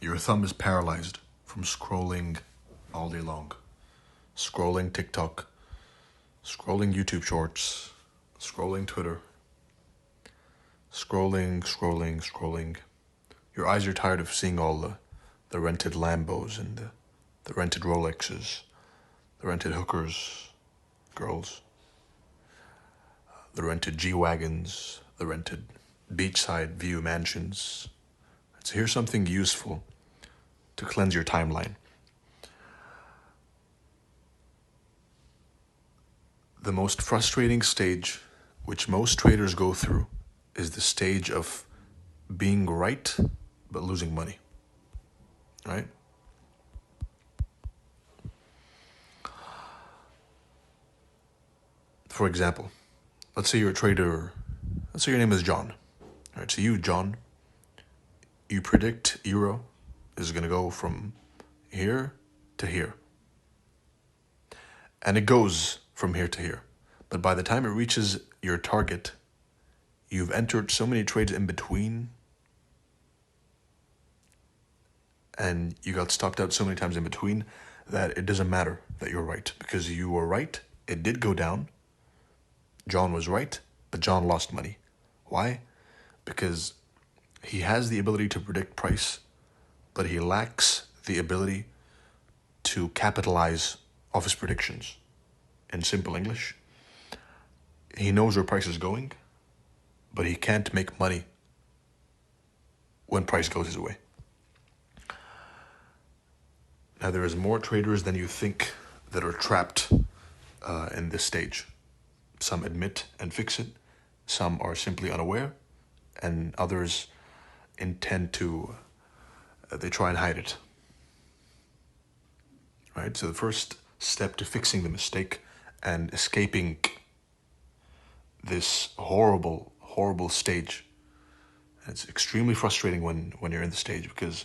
Your thumb is paralyzed from scrolling all day long. Scrolling TikTok, scrolling YouTube Shorts, scrolling Twitter, scrolling. Your eyes are tired of seeing all the rented Lambos and the rented Rolexes, the rented hookers, girls, the rented G-Wagons, the rented beachside view mansions. So here's something useful to cleanse your timeline. The most frustrating stage, which most traders go through, is the stage of being right but losing money. Right? For example, let's say you're a trader, let's say your name is John. All right, so you, John, you predict euro is going to go from here to here. And it goes from here to here. But by the time it reaches your target, you've entered so many trades in between, and you got stopped out so many times in between that it doesn't matter that you're right. Because you were right, it did go down. John was right, but John lost money. Why? Because he has the ability to predict price, but he lacks the ability to capitalize off his predictions. In simple English, he knows where price is going, but he can't make money when price goes his way. Now, there is more traders than you think that are trapped in this stage. Some admit and fix it. Some are simply unaware, and others intend to, they try and hide it. Right? So the first step to fixing the mistake and escaping this horrible stage. And it's extremely frustrating when you're in the stage, because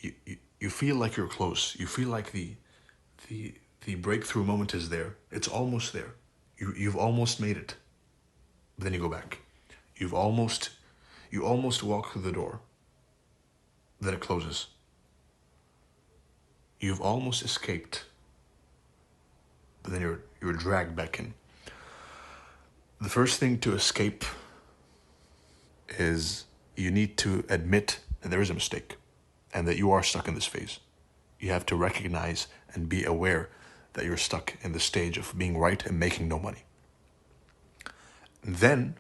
you feel like you're close. You feel like the breakthrough moment is there. It's almost there. You've almost made it. But then you go back. You almost walk through the door. Then it closes. You've almost escaped. But then you're dragged back in. The first thing to escape is you need to admit that there is a mistake and that you are stuck in this phase. You have to recognize and be aware that you're stuck in the stage of being right and making no money. Then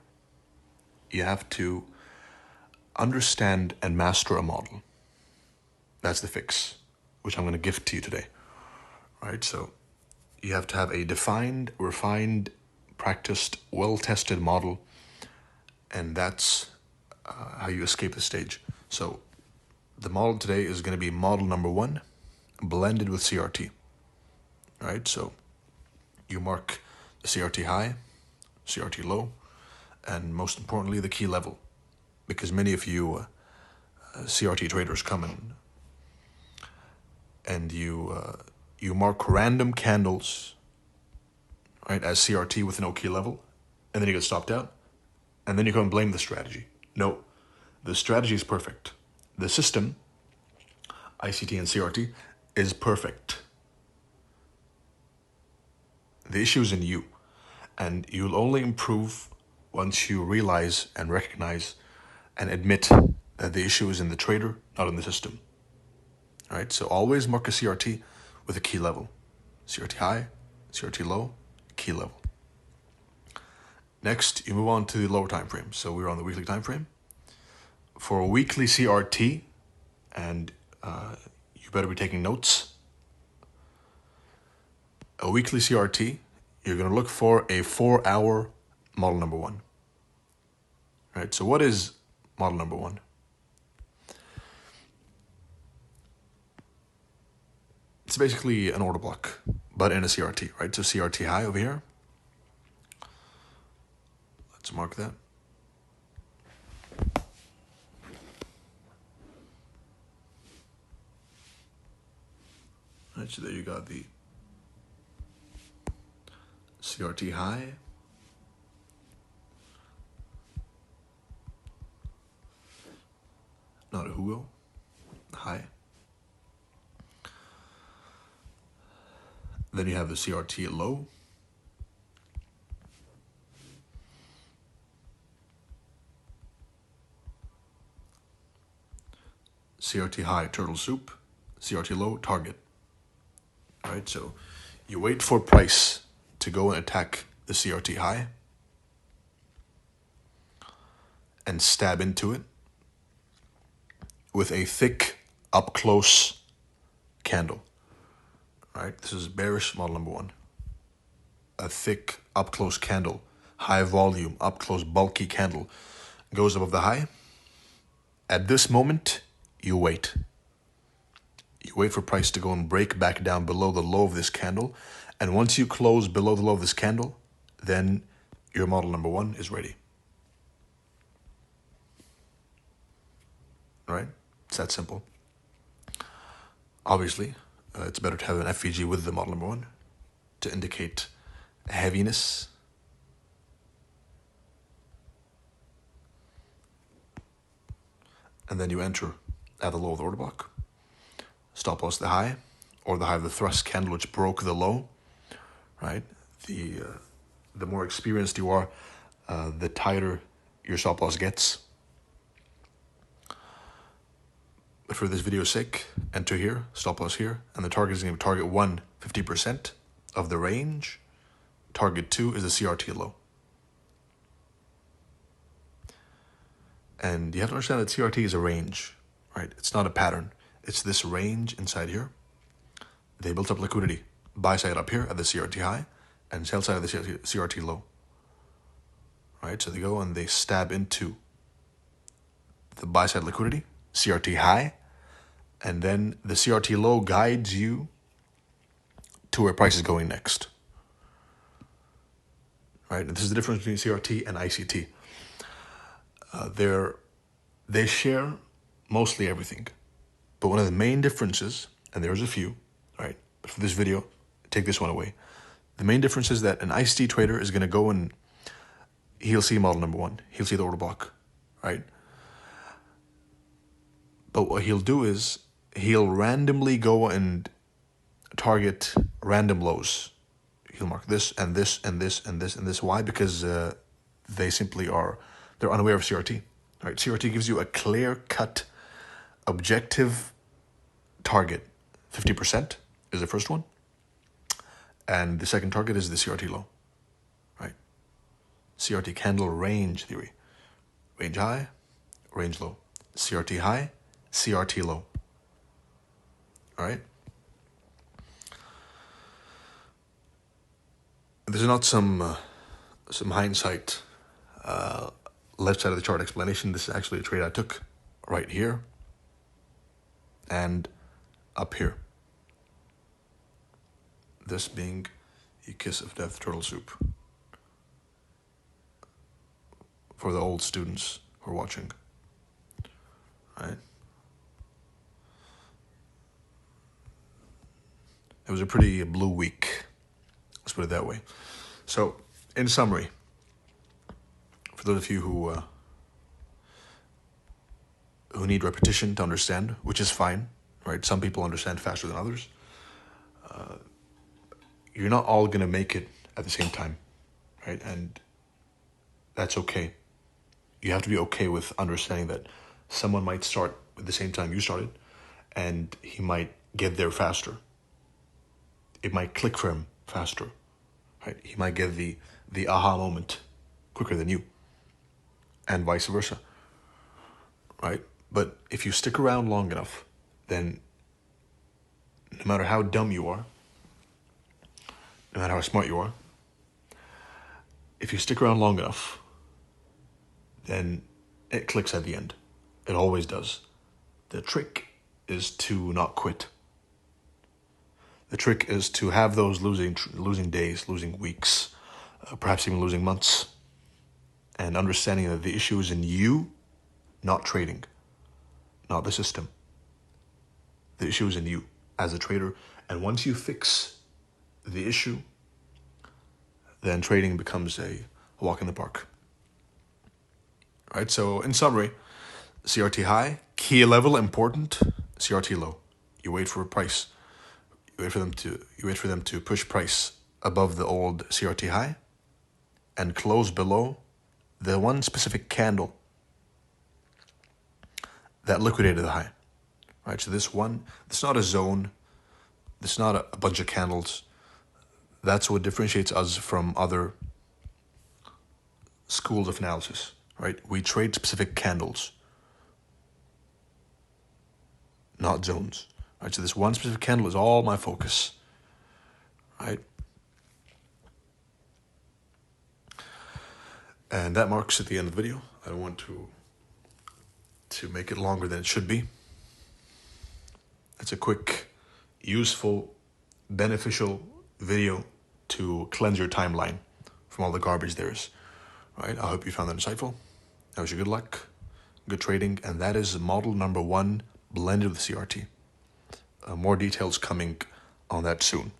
you have to understand and master a model. That's the fix, which I'm going to give to you today. Right? So you have to have a defined, refined, practiced, well-tested model, and that's how you escape the stage. So the model today is going to be model number 1, blended with CRT. All right, so you mark the CRT high, CRT low, and most importantly, the key level. Because many of you CRT traders come in and you mark random candles, right, as CRT with no key level, and then you get stopped out, and then you come and blame the strategy. No, the strategy is perfect. The system, ICT and CRT, is perfect. The issue is in you, and you'll only improve once you realize and recognize and admit that the issue is in the trader, not in the system. All right, so always mark a CRT with a key level. CRT high, CRT low, key level. Next, you move on to the lower time frame. So we're on the weekly time frame. For a weekly CRT, and you better be taking notes. A weekly CRT, you're going to look for a 4-hour model number 1. All right, so what is model number 1? It's basically an order block, but in a CRT, right? So CRT high over here. Let's mark that. Right, so there you got the CRT high. Not a Hugo. High. Then you have the CRT low. CRT high, turtle soup. CRT low, target. All right, so you wait for price to go and attack the CRT high and stab into it with a thick, up-close candle. All right, this is bearish model number one. A thick, up-close candle, high volume, up-close, bulky candle goes above the high. At this moment, you wait. You wait for price to go and break back down below the low of this candle. And once you close below the low of this candle, then your model number one is ready. All right? It's that simple. Obviously, it's better to have an FVG with the model number one to indicate heaviness. And then you enter at the low of the order block. Stop loss the high, or the high of the thrust candle which broke the low, right? The more experienced you are, the tighter your stop loss gets. But for this video's sake, enter here, stop loss here, and the target is going to be target 1, 50% of the range. Target 2 is the CRT low. And you have to understand that CRT is a range, right? It's not a pattern. It's this range inside here. They built up liquidity. Buy side up here at the CRT high and sell side of the CRT low. Right? So they go and they stab into the buy side liquidity, CRT high, and then the CRT low guides you to where price is going next. Right? And this is the difference between CRT and ICT. They share mostly everything. But one of the main differences, and there's a few, right? But for this video, take this one away. The main difference is that an ICT trader is going to go and he'll see model number one. He'll see the order block, right? But what he'll do is he'll randomly go and target random lows. He'll mark this and this and this and this and this. Why? Because they simply they're unaware of CRT. Right? CRT gives you a clear-cut, objective target. 50% is the first one. And the second target is the CRT low. Right? CRT candle range theory. Range high, range low. CRT high, CRT low. All right? This is not some hindsight left side of the chart explanation. This is actually a trade I took right here and up here. This being a kiss of death turtle soup for the old students who are watching. Right? It was a pretty blue week. Let's put it that way. So, in summary, for those of you who need repetition to understand, which is fine, right? Some people understand faster than others. You're not all going to make it at the same time, right? And that's okay. You have to be okay with understanding that someone might start at the same time you started, and he might get there faster. It might click for him faster, right? He might get the aha moment quicker than you, and vice versa, right? But if you stick around long enough, then no matter how dumb you are, no matter how smart you are, if you stick around long enough, then it clicks at the end. It always does. The trick is to not quit. The trick is to have those losing days, losing weeks, perhaps even losing months, and understanding that the issue is in you, not trading, not the system. The issue is in you as a trader, and once you fix the issue, then trading becomes a walk in the park. All right, so in summary, CRT high, key level important, CRT low. You wait for a price. You wait for them to push price above the old CRT high and close below the one specific candle that liquidated the high. Right? So this it's not a zone, it's not a bunch of candles. That's what differentiates us from other schools of analysis, right? We trade specific candles, not zones, right? So this one specific candle is all my focus, right? And that marks at the end of the video. I don't want to make it longer than it should be. It's a quick, useful, beneficial video to cleanse your timeline from all the garbage there is, right? I hope you found that insightful. I wish you good luck, good trading, and that is model number 1 blended with CRT. More details coming on that soon.